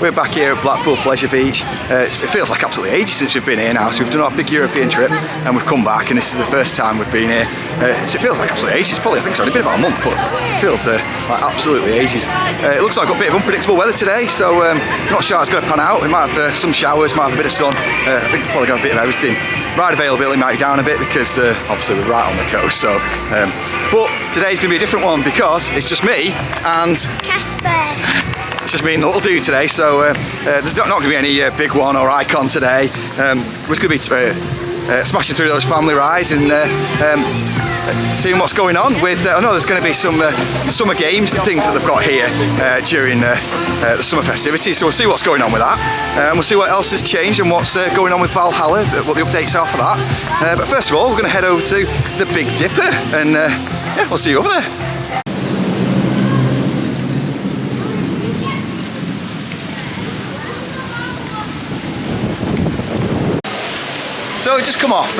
we're back here at Blackpool Pleasure Beach. It feels like absolutely ages since we've been here now, so we've done our big European trip and we've come back, and this is the first time we've been here. So it feels like absolutely ages. Probably, I think it's only been about a month, but it feels like absolutely ages. It looks like we've got a bit of unpredictable weather today, so not sure how it's going to pan out. We might have some showers, might have a bit of sun. I think we're probably going to have a bit of everything. Ride availability might be down a bit because obviously we're right on the coast. So, but today's going to be a different one because it's just me and Casper. It's just me and the little dude today. So there's not going to be any big one or icon today. We're just going to be smashing through those family rides and seeing what's going on with. I know there's going to be some summer games and things that they've got here during the summer festivities, so we'll see what's going on with that, and we'll see what else has changed and what's going on with Valhalla, what the updates are for that. But first of all, we're going to head over to the Big Dipper, and yeah, we'll see you over there. So we just come off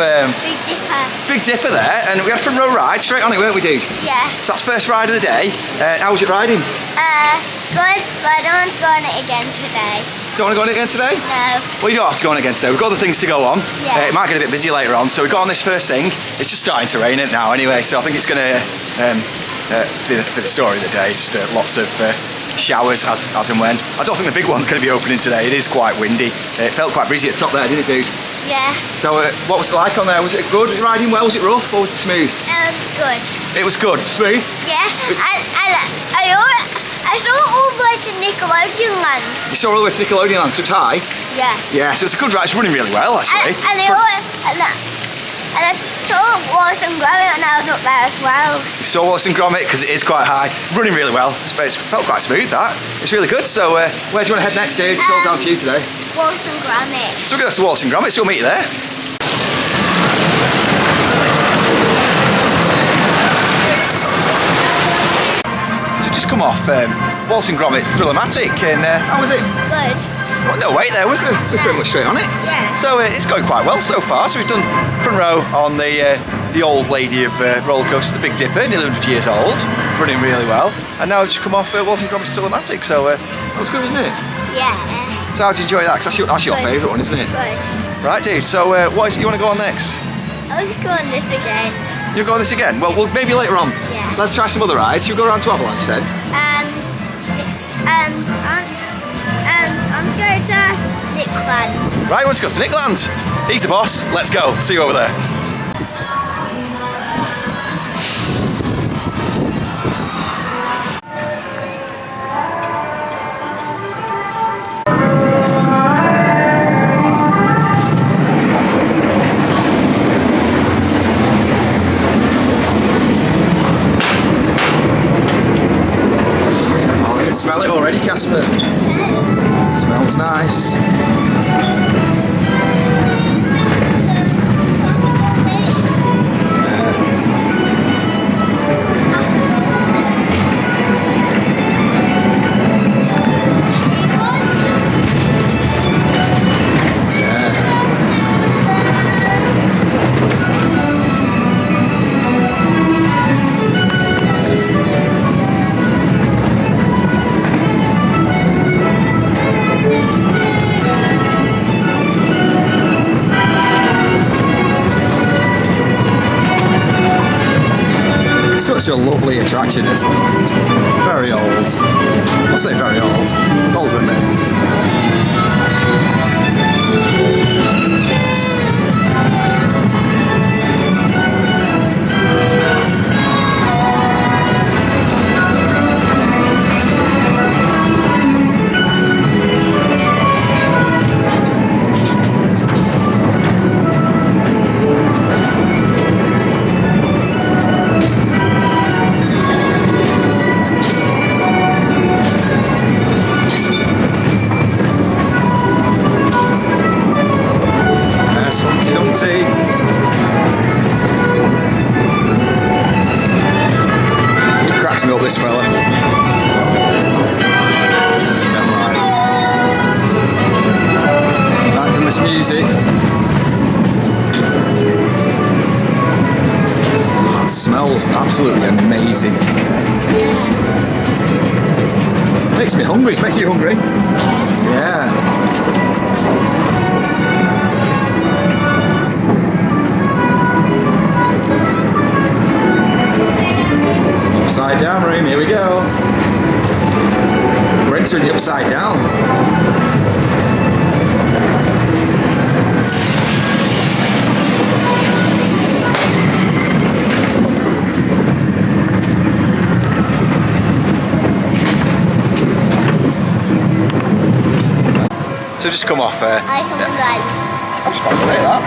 Big Dipper there, and we had a front row ride straight on it, weren't we, dude? Yeah. So that's first ride of the day. How was it riding? Good, but I don't want to go on it again today. Don't want to go on it again today? No. Well, you don't have to go on it again today. We've got other things to go on. Yeah. It might get a bit busy later on, so we got on this first thing. It's just starting to rain it now anyway, so I think it's going to be the story of the day. Just lots of showers as and when. I don't think the big one's going to be opening today. It is quite windy. It felt quite breezy at the top there, didn't it, dude? Yeah. So what was it like on there? Was it good riding well? Was it rough or was it smooth? It was good. It was good. Smooth? Yeah. I saw all the way to Nickelodeon Land. You saw all the way to Nickelodeon Land, so it's high? Yeah. Yeah, so it's a good ride. It's running really well, actually. And I saw Wallace and Gromit when I was up there as well. You saw Wallace and Gromit because it is quite high. Running really well. It felt quite smooth, that. It's really good. So where do you want to head next, dude? It's all down to you today. Wallace and Gromit. So we're going to Wallace and Gromit, so we'll meet you there. So just come off Wallace and Gromit's Thrill-O-Matic, and how was it? Good. Well, no wait there, was there? We're pretty much straight on it. Yeah. So it's going quite well so far. So we've done front row on the old lady of roller coasters, the Big Dipper, nearly 100 years old, running really well. And now we've just come off Wallace and Gromit's Thrill-O-Matic, so that was good, wasn't it? Yeah. So how did you enjoy that? Because that's your favourite one, isn't it? Good. Right, dude. So what is it you want to go on next? I want to go on this again. You'll go on this again? Well, maybe later on. Yeah. Let's try some other rides. Should we go around to Avalanche then? I'm going to Nickland. Right, let's go to Nickland. He's the boss. Let's go. See you over there. Oh, I can smell it already, Casper. Smells nice. Such a lovely attraction, isn't it? It's very old. I'll say very old. It's older than me. Me up, this fella. Never mind. Right from this music. Oh, it smells absolutely amazing. Makes me hungry. It's making you hungry? Yeah. Upside down room, here we go. We're entering the upside down. So just come off. I was about to say that.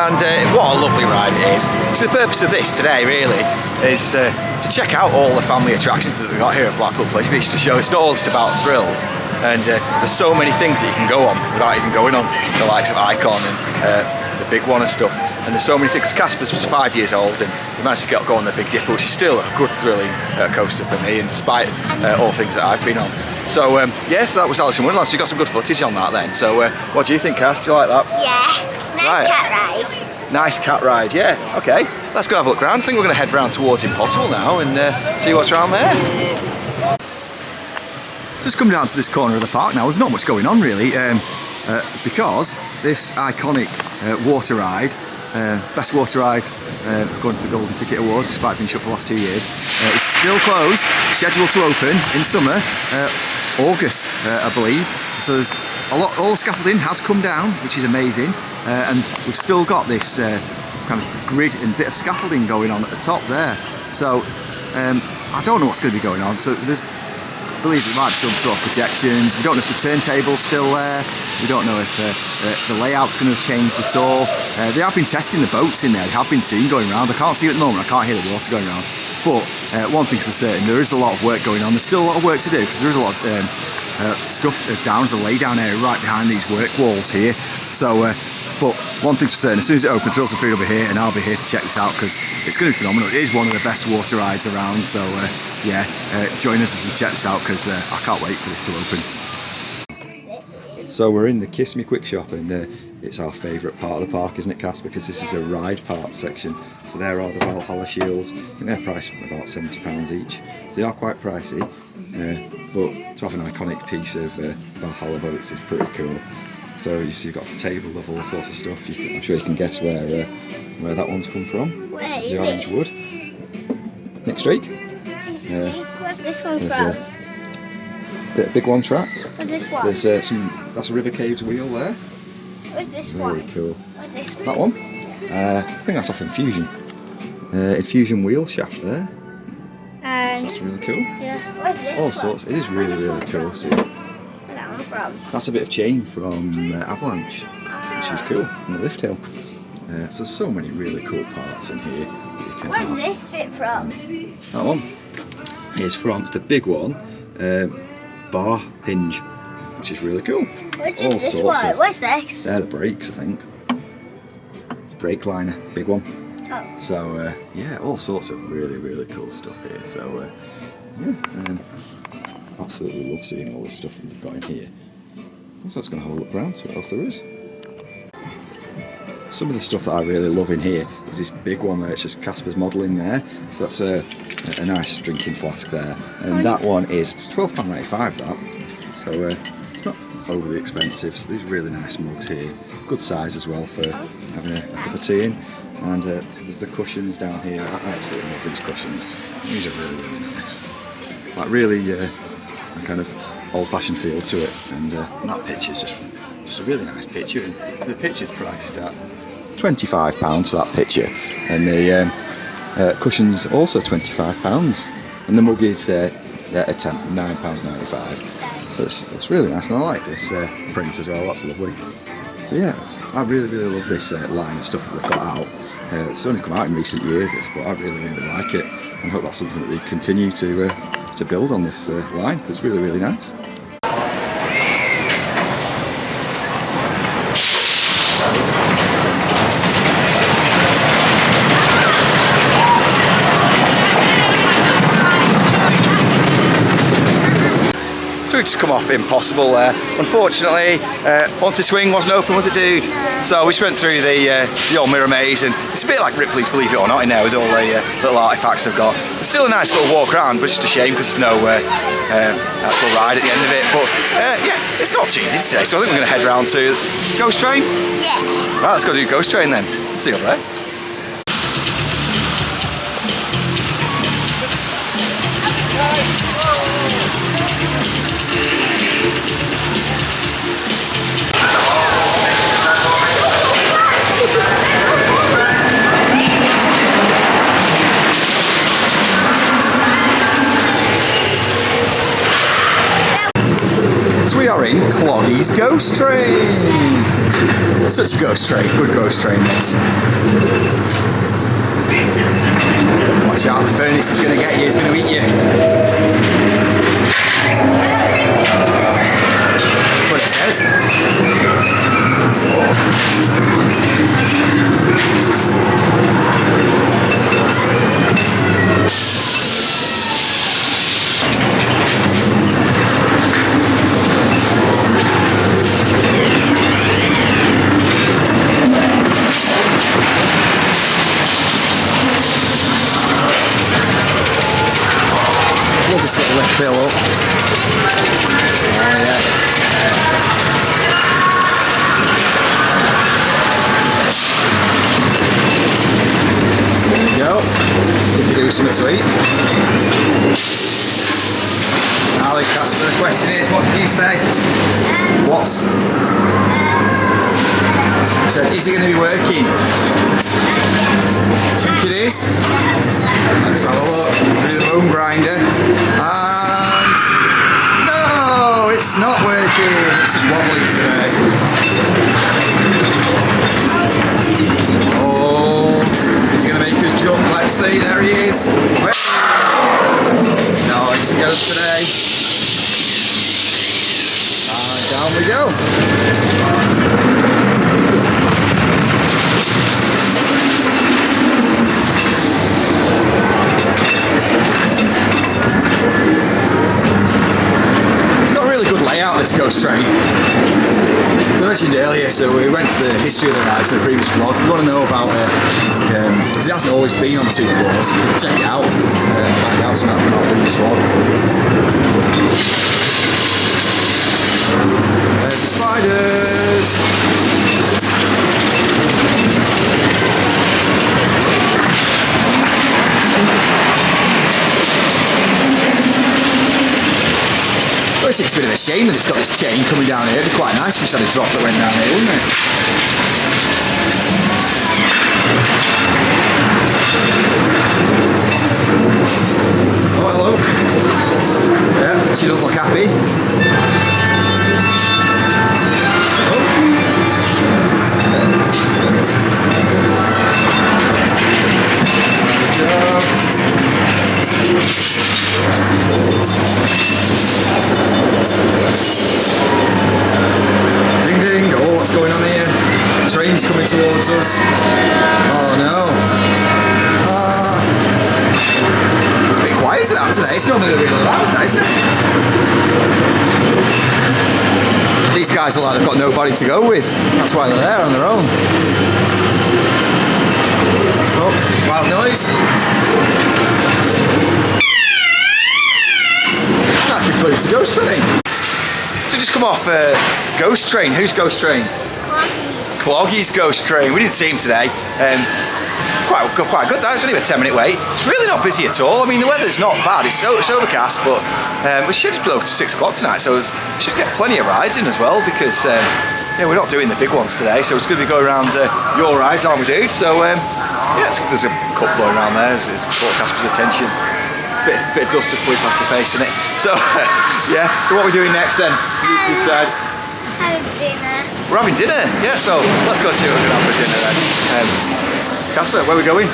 And what a lovely ride it is. So the purpose of this today really is to check out all the family attractions that we've got here at Blackpool Pleasure Beach, to show it's not all just about thrills. And there's so many things that you can go on without even going on the likes of Icon and the big one and stuff. And there's so many things. Casper's was 5 years old and we managed to go on the Big Dipper, which is still a good thrilling coaster for me, and despite all things that I've been on. So yeah, so that was Alice in Wonderland, so you got some good footage on that then. So what do you think, Cass? Do you like that? Yeah, nice cat ride. Nice cat ride, yeah, okay. Let's go have a look around. I think we're going to head round towards Impossible now and see what's around there. Just come down to this corner of the park now. There's not much going on really, because this iconic water ride, best water ride according to the Golden Ticket Awards, despite being shut for the last 2 years, is still closed, scheduled to open in summer, August I believe. So there's all the scaffolding has come down, which is amazing, and we've still got this kind of grid and bit of scaffolding going on at the top there. So I don't know what's going to be going on. So there's, I believe it might be some sort of projections. We don't know if the turntable's still there. We don't know if the layout's going to have changed at all. They have been testing the boats in there. They have been seen going around. I can't see it at the moment. I can't hear the water going around. But one thing's for certain, there is a lot of work going on. There's still a lot of work to do because there is a lot of stuff as down as the laydown area right behind these work walls here. So, but one thing's for certain, as soon as it opens, Thrills and Food will be here, and I'll be here to check this out because it's going to be phenomenal. It is one of the best water rides around. So yeah, join us as we check this out because I can't wait for this to open. So we're in the Kiss Me Quick Shop, and it's our favourite part of the park, isn't it, Casper? Because this is the ride part section. So there are the Valhalla shields. I think they're priced at about £70 each. So they are quite pricey, but to have an iconic piece of Valhalla boats is pretty cool. So you see, you've got a table of all sorts of stuff. I'm sure you can guess where that one's come from. Where is the orange it? wood. Nick Streak. Where's this one from? Big one track. What's this one? There's that's a River Caves wheel there. What's this one? Really cool. What's this one? That one? I think that's off Infusion. Infusion wheel shaft there. And So that's really cool. yeah, what's this All one? sorts. It is really, really cool. See, Where's that one from? that's a bit of chain from Avalanche, which is cool, from the lift hill. So there's so many really cool parts in here that you can Where's have. this bit from? That one is from, it's the big one, bar hinge, which is really cool. Which All is this sorts one? of- What's this? They're the brakes, I think. Brake liner, big one. Oh. So yeah, all sorts of really, really cool stuff here. So yeah, absolutely love seeing all the stuff that they've got in here. So it's going to have a look around, see what else there is. Some of the stuff that I really love in here is this big one where it's just Casper's modelling there. So that's a nice drinking flask there. And that one is £12.95 that. So it's not overly expensive. So these really nice mugs here. Good size as well for having a cup of tea in. And there's the cushions down here. I absolutely love these cushions. These are really, really nice. Like really a kind of old-fashioned feel to it. And that picture's just a really nice picture. And the picture's priced at £25 for that picture. And the cushion's also £25. And the mug is £9.95. So it's really nice. And I like this print as well. That's lovely. So yeah, I really, really love this line of stuff that they've got out. It's only come out in recent years, but I really, really like it, and I hope that's something that they continue to build on this line, because it's really, really nice. So we've just come off Impossible. Unfortunately, Haunted Swing wasn't open, was it, dude? So we just went through the old mirror maze, and it's a bit like Ripley's Believe It or Not in there with all the little artifacts they've got. It's still a nice little walk around, but it's just a shame because there's no actual ride at the end of it. But yeah, it's not too busy today, so I think we're going to head round to Ghost Train. Yeah. Right, let's go do Ghost Train then. See you up there. So we are in Cloggy's Ghost Train. Such a ghost train, good ghost train this. Watch out, the furnace is going to get you, it's going to eat you. That's what it says. Love this little lift bill up. Oh yeah. There we go. You can do something to eat. Now then, Casper, the question is, what did you say? What's? I said, is it going to be working? Think it is? Let's have a look through the bone grinder. And no, it's not working. It's just wobbling today. Oh, he's going to make us jump. Let's see. There he is. No, it's get us today. And down we go. This ghost train. As I mentioned earlier, so we went for the history of the ride to the previous vlog. If you want to know about it, because it hasn't always been on 2 floors, so check it out and find out something from our previous vlog. There's the spiders! It's a bit of a shame that it's got this chain coming down here. It'd be quite nice if we just had a drop that went down here, wouldn't it? Oh, hello. Yeah, she doesn't look happy. Ding ding, oh, what's going on here? Train's coming towards us. Oh no. It's a bit quiet today. It's normally really loud, isn't it? These guys look like they've got nobody to go with. That's why they're there on their own. Oh, loud noise. That concludes the Ghost Train. So just come off Ghost Train. Who's Ghost Train? Cloggy's Ghost Train. We didn't see him today. Quite good. That was only a 10-minute wait. It's really not busy at all. I mean, the weather's not bad. It's overcast, but we should blow to 6 o'clock tonight, so we should get plenty of rides in as well, because yeah, we're not doing the big ones today, so it's going to be going around your rides, aren't we, dude? So yeah, there's a couple blowing around there. It's caught Casper's attention. Bit of dust to wipe off your face, isn't it? So yeah. So what are we doing next then? You decide. Having dinner. We're having dinner. Yeah. So let's go see what we're going to have for dinner then. Casper, where are we going?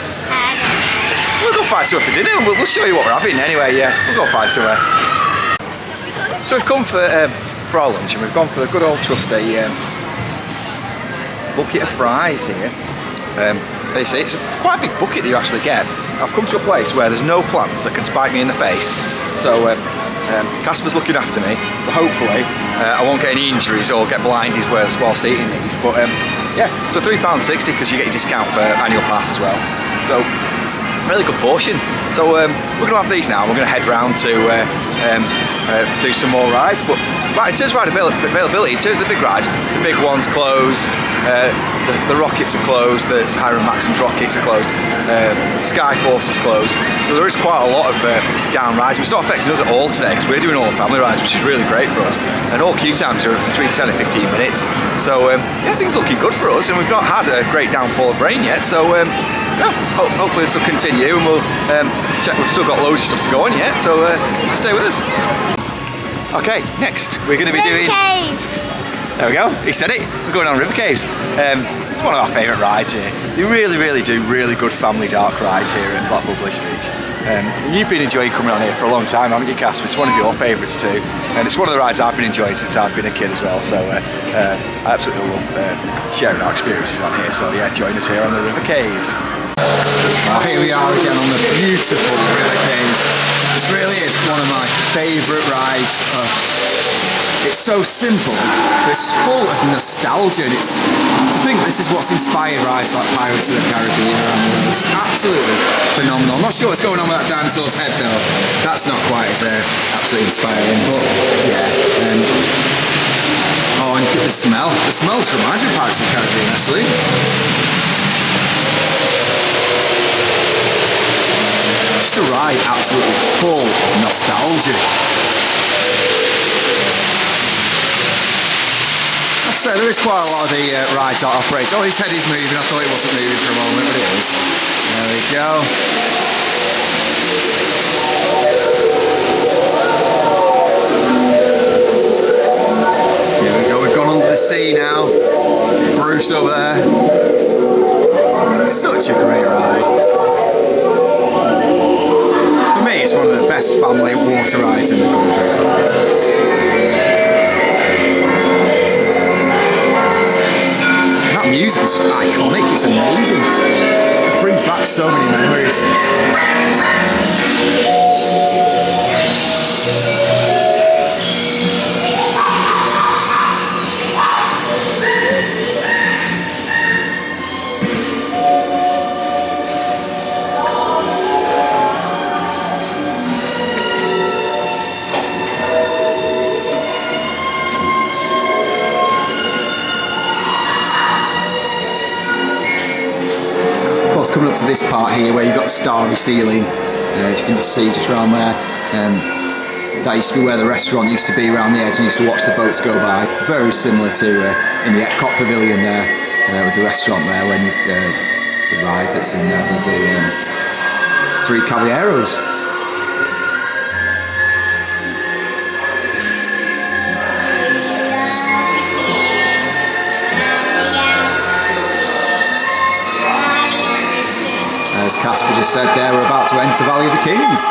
We'll go find somewhere for dinner. We'll show you what we're having anyway. Yeah, we'll go find somewhere. So we've come for our lunch, and we've gone for the good old trusty bucket of fries here. They say it's quite a big bucket that you actually get. I've come to a place where there's no plants that can spike me in the face, so Casper's looking after me. So hopefully I won't get any injuries or get blinded whilst eating these. But yeah, so £3.60 because you get your discount for annual pass as well. So really good portion. So we're going to have these now. We're going to head round to do some more rides. But right, in terms of ride availability, in terms of the big rides, the big ones close. The rockets are closed. The Hiram Maxim's rockets are closed. Skyforce is closed. So there is quite a lot of down rides. It's not affecting us at all today because we're doing all the family rides, which is really great for us. And all queue times are between 10 and 15 minutes. So yeah, things are looking good for us, and we've not had a great downfall of rain yet. So yeah, hopefully this will continue, and we'll check. We've still got loads of stuff to go on yet, so stay with us. Okay, next we're going to be doing caves. There we go, he said it. We're going on river caves. It's one of our favourite rides here. They really do really good family dark rides here at Blackpool Pleasure Beach. You've been enjoying coming on here for a long time, haven't you, Casper? It's one of your favourites too, and it's one of the rides I've been enjoying since I've been a kid as well. So I absolutely love sharing our experiences on here. So yeah, join us here on the river caves. Well, here we are again on the beautiful river caves. This really is one of my favourite rides. It's so simple, but it's full of nostalgia, and it's to think this is what's inspired rides like Pirates of the Caribbean around the world. It's absolutely phenomenal. I'm not sure what's going on with that dinosaur's head though. That's not quite as absolutely inspiring, but yeah. Oh, and you get the smell. The smell just reminds me of Pirates of the Caribbean, actually. Just a ride absolutely full of nostalgia. So there is quite a lot of the rides that operate. Oh, his head is moving. I thought it wasn't moving for a moment, but it is. There we go. Here we go. We've gone under the sea now. Bruce over there. Such a great ride. For me, it's one of the best family water rides in the country. Music is just iconic, it's amazing. It just brings back so many memories. Coming up to this part here where you've got the starry ceiling, as you can just see just around there, that used to be where the restaurant used to be around the edge, and used to watch the boats go by. Very similar to in the Epcot Pavilion there, with the restaurant there, when the ride that's in there with the 3 Caballeros. As Casper just said there, we're about to enter Valley of the Kings.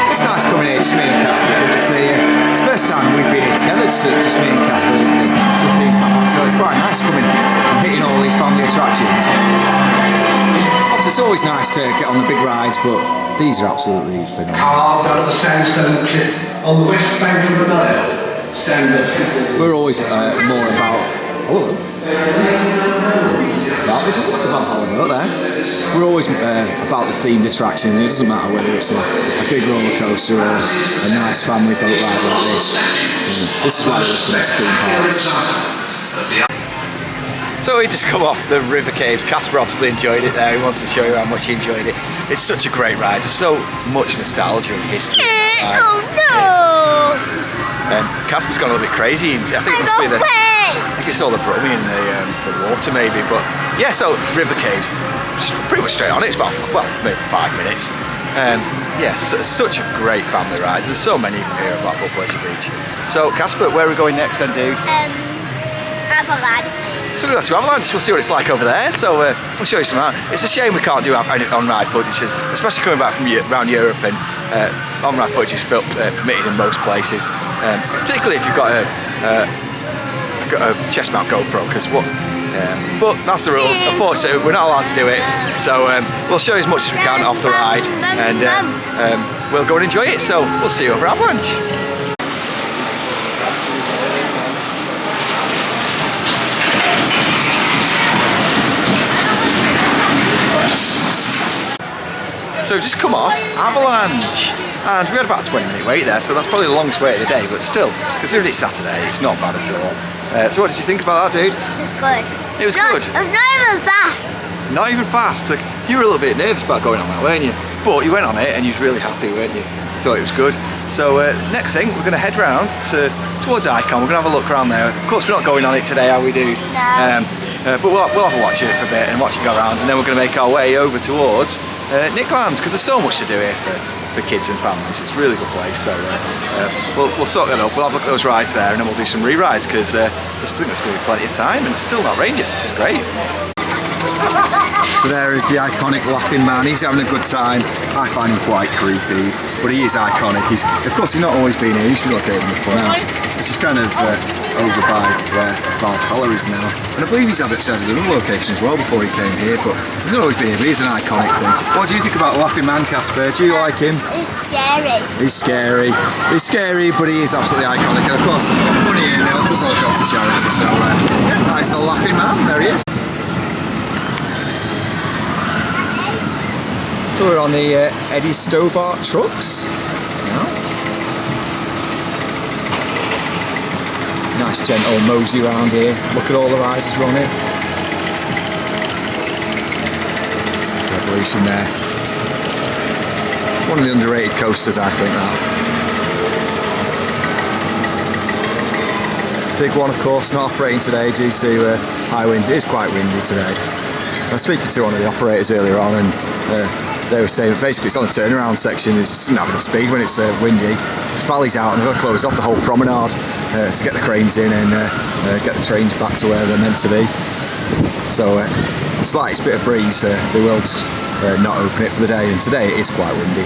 It's nice coming here, just me and Casper, because it's the first time we've been here together, just me and Casper to a theme park. So it's quite nice coming and hitting all these family attractions. Obviously, it's always nice to get on the big rides, but these are absolutely phenomenal. Carved out of a sandstone cliff on the west bank of the Nile. We're always more about. Oh, that doesn't look about Valhalla there. We're always about the themed attractions, and it doesn't matter whether it's a big roller coaster or a nice family boat ride like this. This is why we're coming to theme parks. So we just come off the river caves. Casper obviously enjoyed it there. He wants to show you how much he enjoyed it. It's such a great ride. There's so much nostalgia and history. Oh no! Casper's gone a little bit crazy. I think it must be I think it's all the bromine in the water maybe. But yeah, so river caves, pretty much straight on it. It's about, well, maybe 5 minutes. Yes, such a great family ride. There's so many of them here at Blackpool Pleasure Beach. So Casper, where are we going next then, dude? Avalanche. So we'll go to Avalanche, we'll see what it's like over there, so we'll show you some out. It's a shame we can't do on-ride footage, especially coming back from around Europe and on-ride footage is permitted in most places, particularly if you've got a chest mount GoPro, but that's the rules. Unfortunately, we're not allowed to do it, so we'll show you as much as we can off the ride, and we'll go and enjoy it. So we'll see you over at Avalanche. So we've just come off Avalanche, and we had about a 20-minute wait there, so that's probably the longest wait of the day, but still, considering it's Saturday, it's not bad at all. So what did you think about that, dude? It was good. It was good? It was not even fast. Not even fast? So you were a little bit nervous about going on that, weren't you? But you went on it and you was really happy, weren't you? You thought it was good. So next thing, we're going to head round towards Icon. We're going to have a look around there. Of course, we're not going on it today, are we, dude? No. But we'll have a watch it for a bit and watch it go around, and then we're going to make our way over towards Nicklands, because there's so much to do here for kids and families. It's a really good place, so we'll sort that up. We'll have a look at those rides there, and then we'll do some re-rides, because I think there's going to be plenty of time, and it's still not rained yet. This is great. So there is the iconic Laughing Man. He's having a good time. I find him quite creepy, but he is iconic. Of course, he's not always been here. He's relocated in the funhouse. This is kind of over by where Valhalla is now. And I believe he's had another location as well before he came here, but he's not always been here, but he's an iconic thing. What do you think about Laughing Man, Casper? Do you like him? It's scary. He's scary. He's scary, but he is absolutely iconic. And of course, money in it does all go to charity, so yeah, that is the Laughing Man. There he is. So we're on the Eddie Stobart trucks. Nice gentle mosey round here. Look at all the rides we're on it. Revolution there. One of the underrated coasters, I think, that. The big one, of course, not operating today due to high winds. It is quite windy today. I was speaking to one of the operators earlier on, and they were saying basically it's on the turnaround section. It doesn't have enough speed when it's windy. It just valleys out, and they've got to close off the whole promenade to get the cranes in and get the trains back to where they're meant to be. So the slightest bit of breeze, they will just not open it for the day, and today it is quite windy.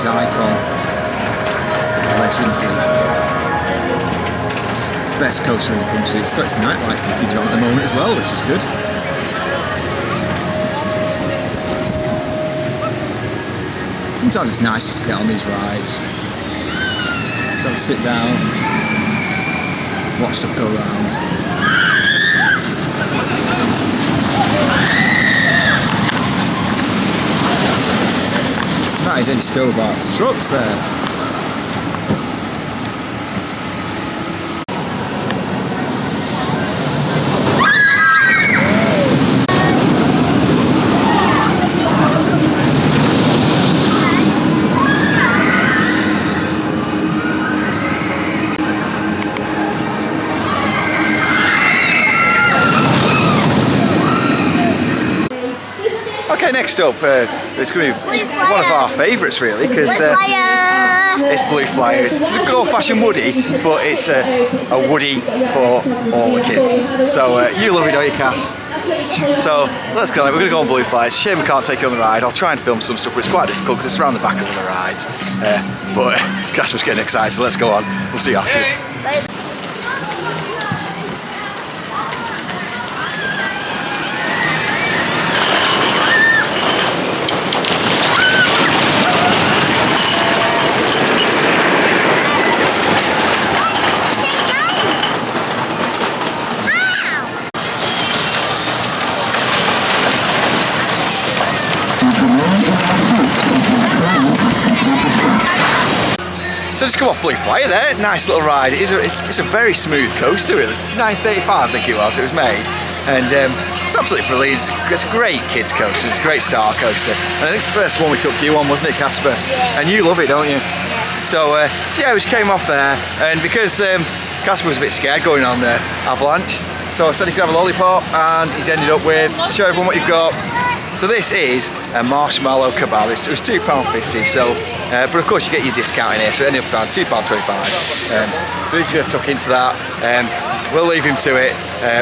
Icon, legendary, best coaster in the country. It's got its nightlight package on at the moment as well, which is good. Sometimes it's nice just to get on these rides, just have a sit down, watch stuff go around. That is Eddie Stobart's trucks there. Okay, next up, it's going to be one of our favourites really, because it's Blue Flyer. It's a good old-fashioned Woody, but it's a Woody for all the kids. So you love it, don't you, Cass? So let's go. We're going to go on Blue Flyer. It's a shame we can't take you on the ride. I'll try and film some stuff, but it's quite difficult because it's around the back of the rides. But Casper's getting excited, so let's go on. We'll see you afterwards. So just come off Blue Flyer there, nice little ride. It's a very smooth coaster really. It's 935 I think it was made. and it's absolutely brilliant. It's a great kids coaster, it's a great star coaster, and I think it's the first one we took you on, wasn't it, Casper? Yeah. And you love it, don't you? Yeah. So yeah, we just came off there, and because Casper was a bit scared going on the avalanche, so I said he could have a lollipop, and he's ended up with, show everyone what you've got. So this is a marshmallow kebab. It was £2.50, so, but of course you get your discount in here, so it ended up around £2.25. So he's going to tuck into that. We'll leave him to it.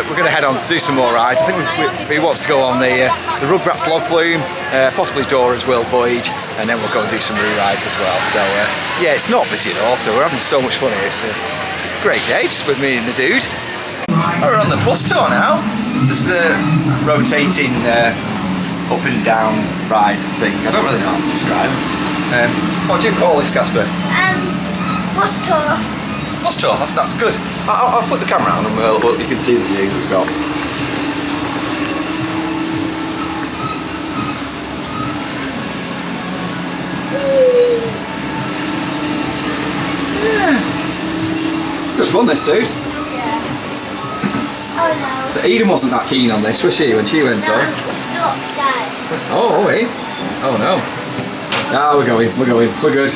We're going to head on to do some more rides. I think he wants to go on the Rugrats log flume, possibly Dora's World Voyage, and then we'll go and do some re-rides as well. So yeah, it's not busy at all, so we're having so much fun here. It's a great day just with me and the dude. We're on the bus tour now. Just the rotating up and down ride thing. I don't really know how to describe it. What do you call this, Casper? Bus tour. Bus tour, that's good. I'll flip the camera around and you can see the views we've got. Yeah. It's good fun, this, dude. Oh no. So Eden wasn't that keen on this, was she, when she went on? Stop, guys. Oh, are we? Oh no. No, we're good.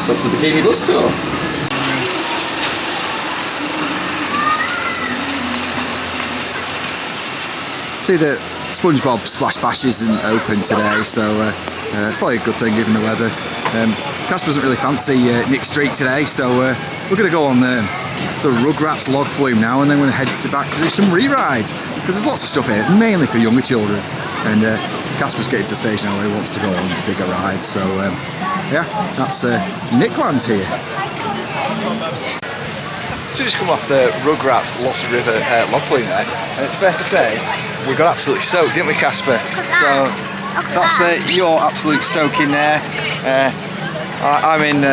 So that's the bikini bus tour. See, the SpongeBob Splash Bash isn't open today, so it's probably a good thing given the weather. Casper doesn't really fancy Nick Street today, so we're going to go on the Rugrats log flume now, and then we're going to head back to do some re-rides, because there's lots of stuff here, mainly for younger children, and Casper's getting to the stage now where he wants to go on bigger rides, so yeah, that's Nickland here. So we just come off the Rugrats Lost River log flume there, and it's fair to say we got absolutely soaked, didn't we, Casper? So that's your absolute soaking there. I'm in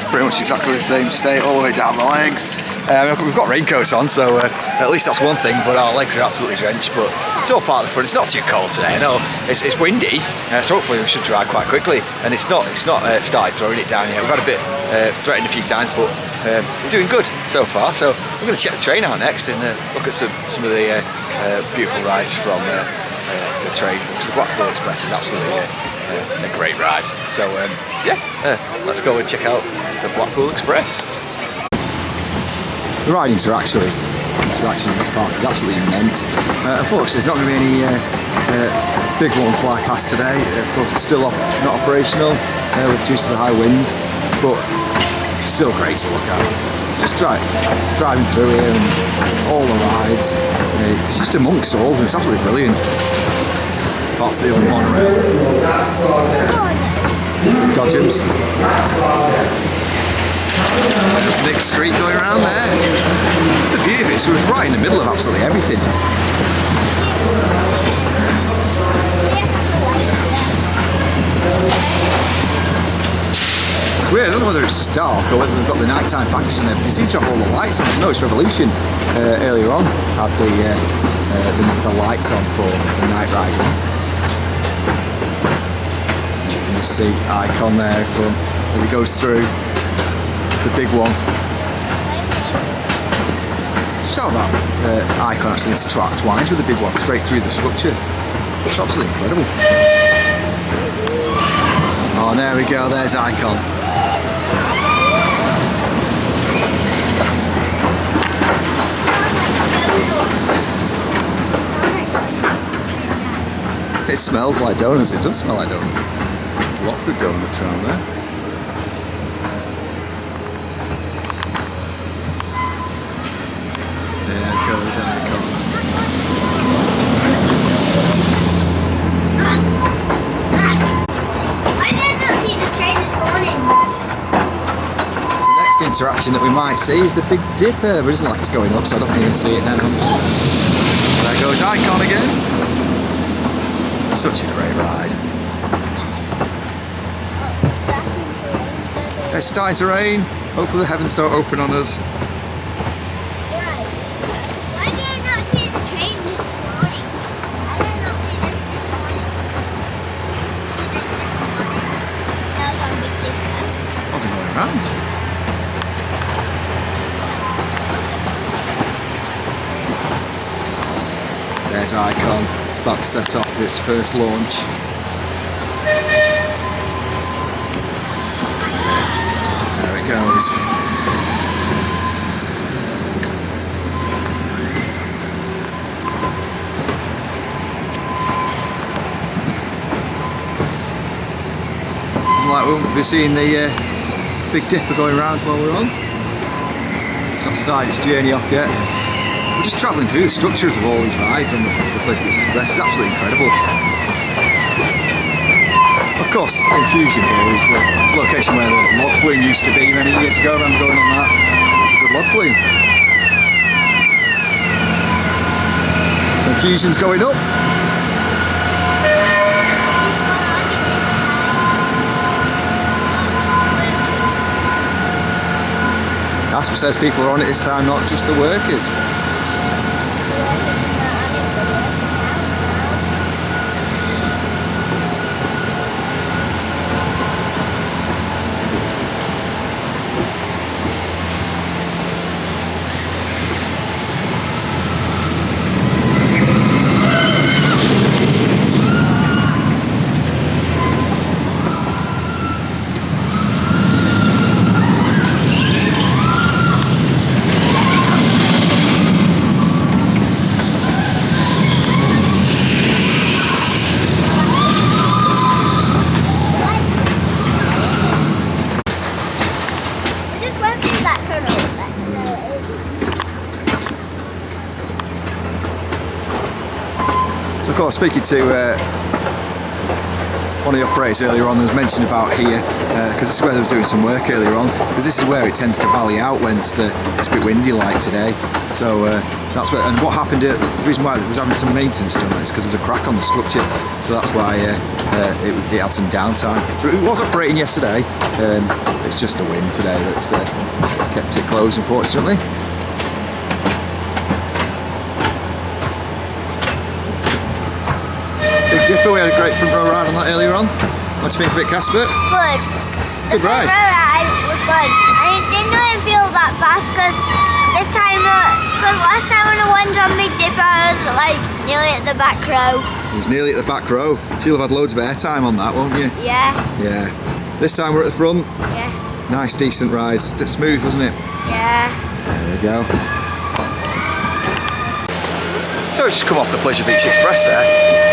pretty much exactly the same state, all the way down my legs. We've got raincoats on, so at least that's one thing, but our legs are absolutely drenched, but it's all part of the fun. It's not too cold today, no. It's windy, so hopefully we should dry quite quickly, and it's not started throwing it down yet. We've had a bit threatened a few times, but we're doing good so far, so we're going to check the train out next and look at some of the beautiful rides from the train, because the Blackpool Express is absolutely a great ride. So yeah, let's go and check out the Blackpool Express. The ride interaction in this park is absolutely immense. Unfortunately, there's not going to be any big one fly past today. Of course, it's still not operational due to the high winds, but still great to look at. Just driving through here and all the rides. It's just amongst all of them. It's absolutely brilliant. Parts of the old monorail. Dodgems. There's Nick Street going around there. It's the beauty of it. So it was right in the middle of absolutely everything. It's weird. I don't know whether it's just dark or whether they've got the nighttime package and everything. They seem to have all the lights on. I noticed Revolution earlier on had the lights on for the night riding. You can just see Icon there in front as it goes through. The big one. Just how that Icon actually interact winds with the big one straight through the structure. It's absolutely incredible. Oh, and there we go, there's Icon. It smells like donuts, it does smell like donuts. There's lots of donuts around there. Goes Icon. I did not see this train this morning. So the next interaction that we might see is the Big Dipper, but it doesn't like it's going up, so I don't think we're going to see it now. There goes Icon again. Such a great ride. It's starting to rain. Hopefully the heavens don't open on us. Sunrise icon. It's about to set off for its first launch. There it goes. Doesn't like we won't be seeing the Big Dipper going around while we're on. It's not started its journey off yet. We're just travelling through the structures of all these rides on the Pleasure Beach Express. It's absolutely incredible. Of course, Infusion here is the location where the log flume used to be many years ago. I remember going on that. It was a good log flume. So Infusion's going up. Casper says people are on it this time, not just the workers. So of course, speaking to one of the operators earlier on, there was mention about here, because this is where they was doing some work earlier on, because this is where it tends to valley out when it's a bit windy like today. So that's where, and what happened, the reason why it was having some maintenance done is because there was a crack on the structure, so that's why it had some downtime. But it was operating yesterday, it's just the wind today that's kept it closed, unfortunately. Dipper, we had a great front row ride on that earlier on. What do you think of it, Casper? Good. Good ride. The front row ride was good. And it didn't even feel that fast because this time, because last time when I went on Big Dipper, I was like nearly at the back row. It was nearly at the back row, so you'll have had loads of airtime on that, won't you? Yeah. Yeah. This time we're at the front. Yeah. Nice, decent ride. Smooth, wasn't it? Yeah. There we go. So we've just come off the Pleasure Beach Express there.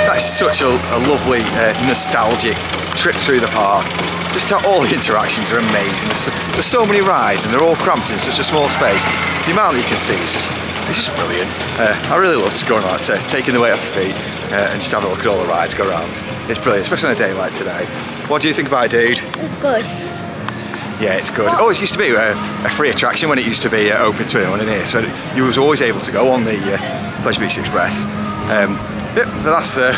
That is such a lovely, nostalgic trip through the park. Just how all the interactions are amazing. There's so many rides and they're all cramped in such a small space. The amount that you can see is just brilliant. I really love just going out, taking the weight off your feet and just having a look at all the rides go around. It's brilliant, especially on a day like today. What do you think about it, dude? It's good. Yeah, it's good. Oh, it used to be a free attraction when it used to be open to anyone in here, so you was always able to go on the Pleasure Beach Express. Yeah, but that's the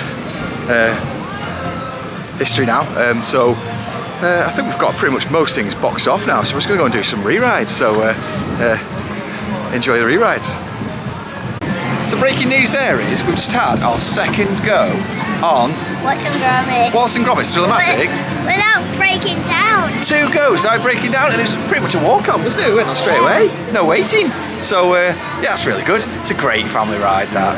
history now. So I think we've got pretty much most things boxed off now, so we're just going to go and do some re-rides, so enjoy the re-rides. So breaking news there is, we've just had our second go on Wallace and Gromit. Wallace and Gromit Dramatic. Without breaking down. 2 goes without breaking down, and it was pretty much a walk-on, wasn't it? We went on straight away, no waiting. So yeah, that's really good. It's a great family ride, that.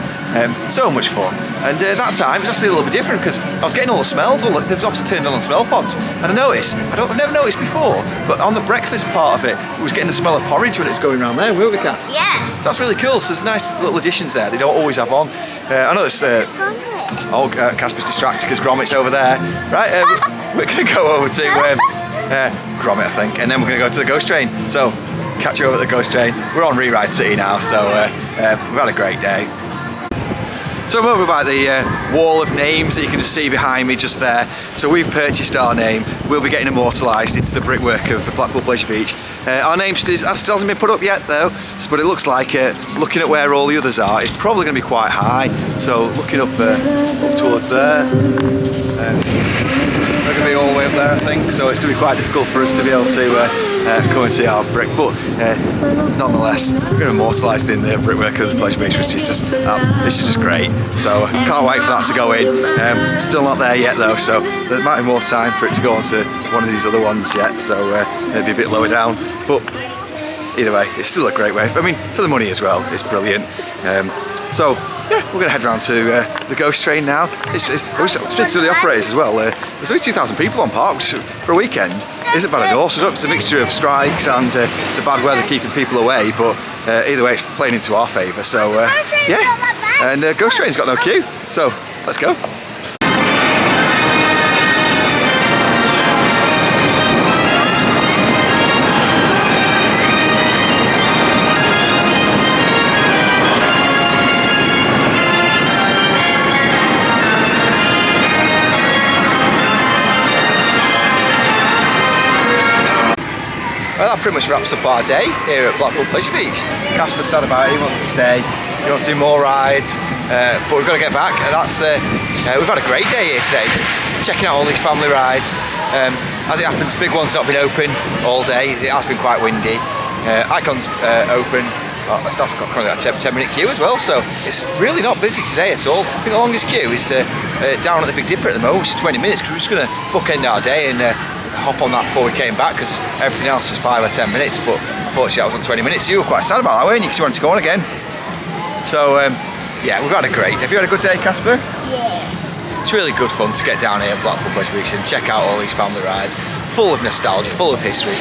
So much fun. And that time it was actually a little bit different because I was getting all the smells. They've obviously turned on the smell pods, and I noticed. I've never noticed before, but on the breakfast part of it, it was getting the smell of porridge when it was going around there. Weren't we, Cass? Yeah. So that's really cool. So there's nice little additions there. They don't always have on. I noticed. Casper's distracted because Gromit's over there. Right. We're going to go over to Gromit, I think, and then we're going to go to the Ghost Train. So catch you over at the Ghost Train. We're on Re-Ride City now, so we've had a great day. So I'm over by the wall of names that you can just see behind me just there. So we've purchased our name. We'll be getting immortalised into the brickwork of Blackpool Pleasure Beach. Our name still hasn't been put up yet though, but it looks like, looking at where all the others are, it's probably going to be quite high. So looking up towards there, they're going to be all the way up there, I think. So it's going to be quite difficult for us to be able to come and see our brick, but nonetheless, we're going to immortalised in the brickwork of the Pleasure Beach, which is just great. So can't wait for that to go in. Still not there yet though, so there might be more time for it to go onto one of these other ones yet. So maybe a bit lower down, but either way, it's still a great way. I mean, for the money as well, it's brilliant. So yeah, we're going to head round to the ghost train now. We're speaking to the operators as well. There's only 2,000 people on park, which for a weekend isn't bad at all. So it's a mixture of strikes and the bad weather keeping people away, but either way it's playing into our favour. So yeah, and ghost train's got no queue, so let's go. Well, that pretty much wraps up our day here at Blackpool Pleasure Beach. Casper's sad about it, he wants to stay, he wants to do more rides, but we've got to get back. We've had a great day here today, checking out all these family rides. As it happens, big one's not been open all day, it has been quite windy. Icon's open, that's got currently a 10-minute queue as well, so it's really not busy today at all. I think the longest queue is down at the Big Dipper at the most, 20 minutes, because we're just going to bookend our day and hop on that before we came back, because everything else is 5 or 10 minutes, but unfortunately I was on 20 minutes. You were quite sad about that, weren't you, because you wanted to go on again. So yeah, we've had a great day. Have you had a good day, Casper? Yeah. It's really good fun to get down here at Blackpool Pleasure Beach and check out all these family rides, full of nostalgia, full of history,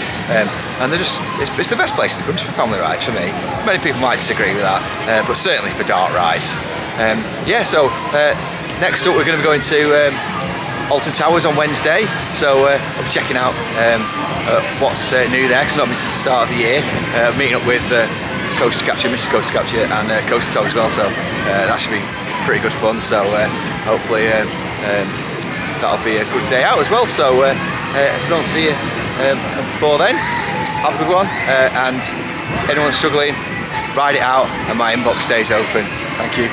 and they're just, it's the best place in the country for family rides for me. Many people might disagree with that, but certainly for dart rides. Yeah, so next up we're going to be going to Alton Towers on Wednesday, so I'll be checking out what's new there, because I've not been since the start of the year. Meeting up with Coast to Capture, Mr. Coast to Capture, and Coast to Talk as well, so that should be pretty good fun. So hopefully that'll be a good day out as well. So if I don't see you before then, have a good one, and if anyone's struggling, ride it out, and my inbox stays open. Thank you.